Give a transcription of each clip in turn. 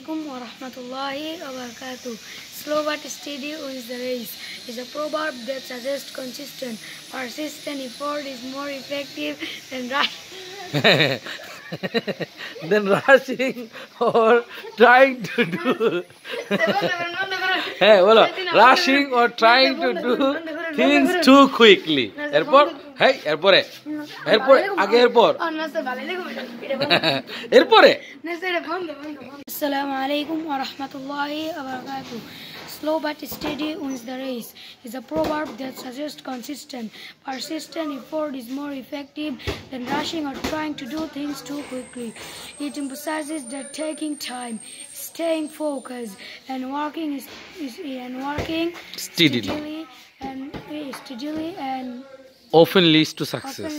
Assalamualaikum warahmatullahi wabarakatuh. Slow but steady wins the race is a proverb that suggests consistent, persistent effort is more effective than Then rushing or trying to do hey, bolo, rushing or trying to do things too quickly. এরপর hey এরপরে আগে এরপরে Assalamualaikum warahmatullahi wabarakatuh. Slow but steady wins the race is a proverb that suggests consistent, persistent effort is more effective than rushing or trying to do things too quickly. It emphasizes that taking time, staying focused, and working steadily and often leads to success.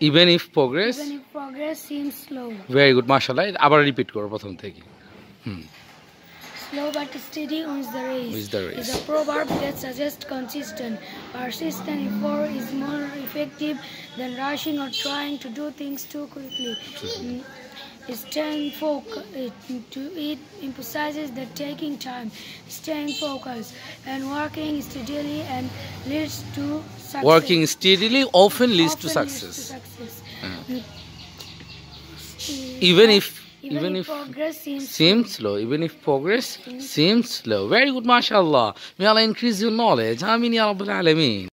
Even if progress seems slow. Very good, mashallah. আবার repeat করো প্রথম থেকে Slow but steady wins the race is a proverb that suggests consistent, persistent effort is more effective than rushing or trying to do things too quickly. It emphasizes that taking time, staying focused, and working steadily and leads to success. Working steadily often leads to success. Even if progress seems slow, very good, mashallah. May Allah increase your knowledge. Amin ya Rabbil Alameen.